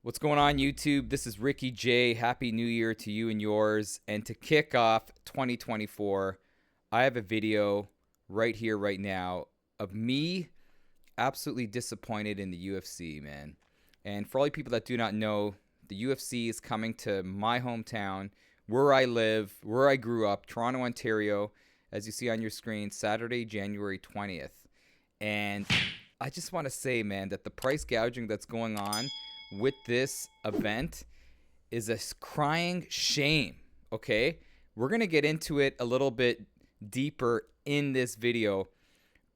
What's going on, YouTube? This is Ricky J. Happy New Year to you and yours. And to kick off 2024, I have a video right here, right now, of me absolutely disappointed in the UFC, man. And for all you people that do not know, the UFC is coming to my hometown, where I live, where I grew up, Toronto, Ontario, as you see on your screen, Saturday, January 20th. And I just want to say, man, that the price gouging that's going on with this event is a crying shame, okay? We're going to get into it a little bit deeper in this video,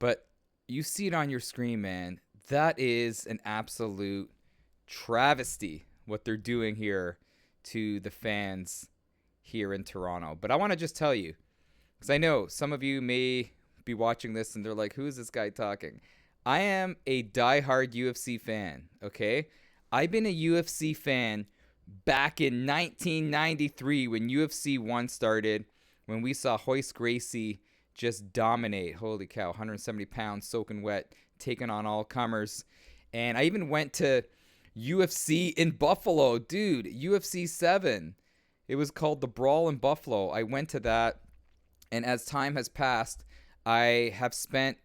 but you see it on your screen, man. That is an absolute travesty what they're doing here to the fans here in Toronto. But I want to just tell you, because I know some of you may be watching this and they're like, who is this guy talking? I am a diehard UFC fan, okay? I've been a UFC fan back in 1993 when UFC 1 started, when we saw Royce Gracie just dominate. Holy cow, 170 pounds, soaking wet, taking on all comers. And I even went to UFC in Buffalo. Dude, UFC 7. It was called The Brawl in Buffalo. I went to that, and as time has passed, I have spent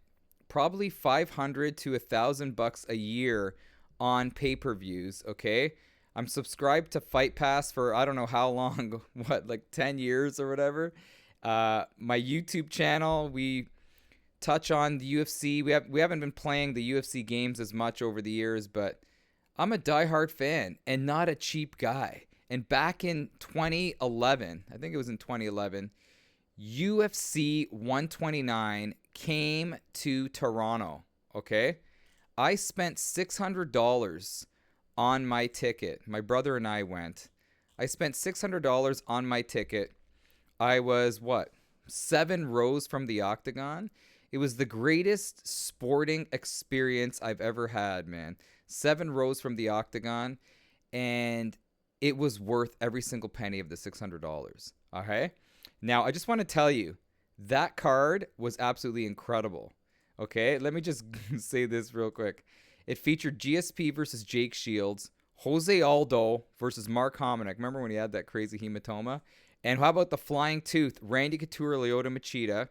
probably $500 to $1,000 a year on pay-per-views, okay? I'm subscribed to Fight Pass for I don't know how long, what, like 10 years or whatever. My YouTube channel, we touch on the UFC. We haven't been playing the UFC games as much over the years, but I'm a diehard fan and not a cheap guy. And back in 2011, I think it was in 2011, UFC 129 came to Toronto, okay? I spent $600 on my ticket. My brother and I went. I spent $600 on my ticket. I was, 7 rows from the octagon? It was the greatest sporting experience I've ever had, man. 7 rows from the octagon, and it was worth every single penny of the $600. Okay? Now, I just want to tell you, that card was absolutely incredible. Okay, let me just say this real quick. It featured GSP versus Jake Shields, Jose Aldo versus Mark Hominick. Remember when he had that crazy hematoma? And how about the Flying Tooth, Randy Couture, Lyoto Machida?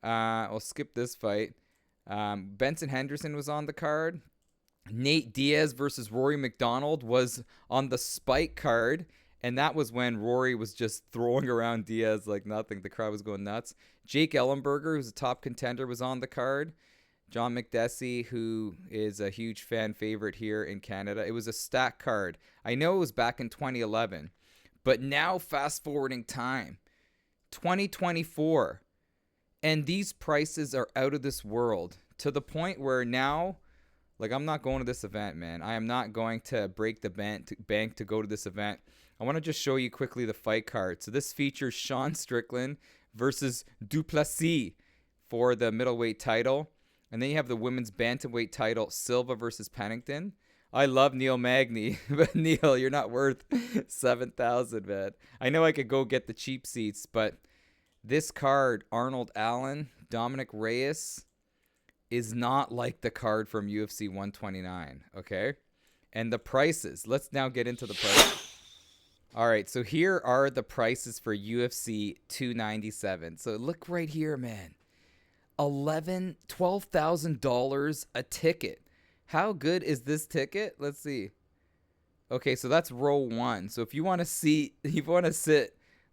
I'll skip this fight. Benson Henderson was on the card. Nate Diaz versus Rory McDonald was on the Spike card. And that was when Rory was just throwing around Diaz like nothing. The crowd was going nuts. Jake Ellenberger, who's a top contender, was on the card. John McDessie, who is a huge fan favorite here in Canada. It was a stacked card. I know it was back in 2011. But now, fast forwarding time, 2024. And these prices are out of this world. To the point where now, like, I'm not going to this event, man. I am not going to break the bank to go to this event. I want to just show you quickly the fight card. So this features Sean Strickland versus Duplessis for the middleweight title. And then you have the women's bantamweight title, Silva versus Pennington. I love Neil Magny, but Neil, you're not worth $7,000, man. I know I could go get the cheap seats, but this card, Arnold Allen, Dominic Reyes, is not like the card from UFC 129, okay? And the prices. Let's now get into the prices. All right, so here are the prices for UFC 297. So look right here, man. $12,000 a ticket. How good is this ticket? Let's see. Okay, so that's row 1. So if you want to sit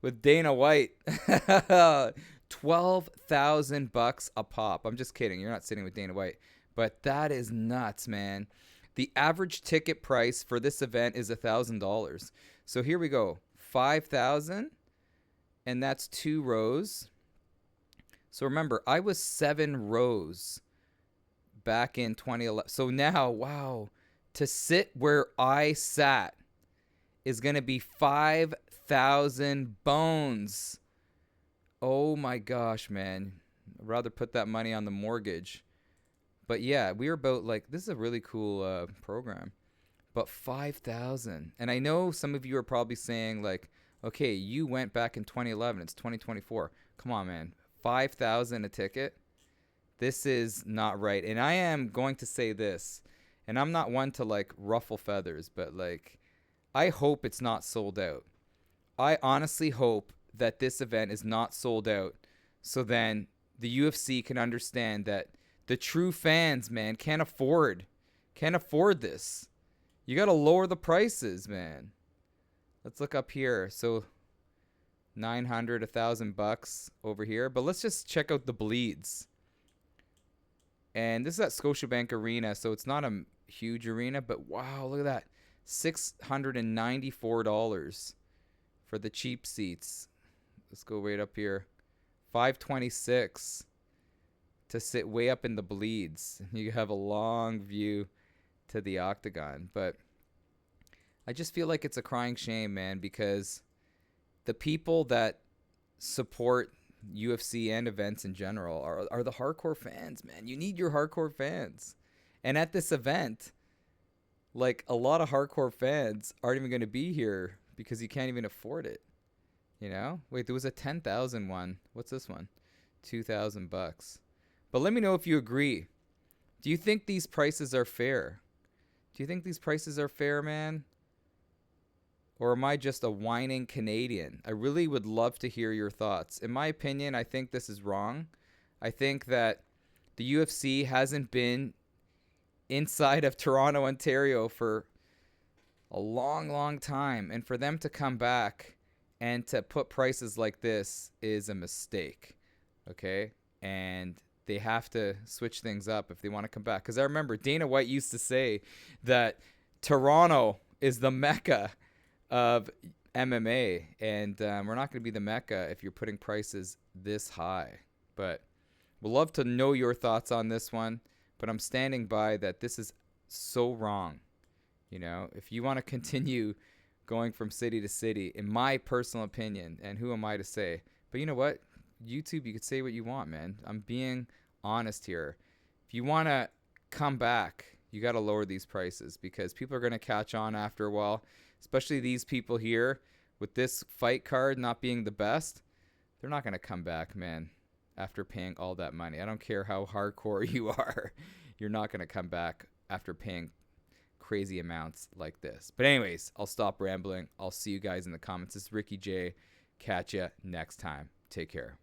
with Dana White, $12,000 a pop. I'm just kidding. You're not sitting with Dana White. But that is nuts, man. The average ticket price for this event is $1,000. So here we go. $5,000, and that's 2 rows. So remember, I was 7 rows back in 2011. So now, wow, to sit where I sat is going to be 5,000 bones. Oh my gosh, man. I'd rather put that money on the mortgage. But yeah, we were about like, this is a really cool program. But 5,000. And I know some of you are probably saying like, okay, you went back in 2011. It's 2024. Come on, man. 5,000 a ticket? This is not right. And I am going to say this. And I'm not one to like ruffle feathers, but like I hope it's not sold out. I honestly hope that this event is not sold out, so then the UFC can understand that the true fans, man, can't afford this. You got to lower the prices, man. Let's look up here. So 900, $1,000 over here, but let's just check out the bleeds. And this is at Scotiabank Arena, so it's not a huge arena, but wow, look at that. $694 for the cheap seats. Let's go right up here. $526 to sit way up in the bleeds. You have a long view to the octagon, but I just feel like it's a crying shame, man, because the people that support UFC and events in general are the hardcore fans, man. You need your hardcore fans. And at this event, like a lot of hardcore fans aren't even going to be here because you can't even afford it. You know? Wait, there was a 10,000 one. What's this one? $2,000. But let me know if you agree. Do you think these prices are fair? Do you think these prices are fair, man? Or am I just a whining Canadian? I really would love to hear your thoughts. In my opinion, I think this is wrong. I think that the UFC hasn't been inside of Toronto, Ontario for a long, long time. And for them to come back and to put prices like this is a mistake. Okay? And they have to switch things up if they want to come back. Because I remember Dana White used to say that Toronto is the Mecca of MMA, and we're not going to be the Mecca if you're putting prices this high. But we'd love to know your thoughts on this one, but I'm standing by that this is so wrong. You know, if you want to continue going from city to city, in my personal opinion, and who am I to say? But you know what? YouTube, you could say what you want, man. I'm being honest here. If you want to come back, you got to lower these prices because people are going to catch on after a while. Especially these people here with this fight card not being the best, they're not going to come back, man, after paying all that money. I don't care how hardcore you are. You're not going to come back after paying crazy amounts like this. But anyways, I'll stop rambling. I'll see you guys in the comments. This is Ricky J. Catch ya next time. Take care.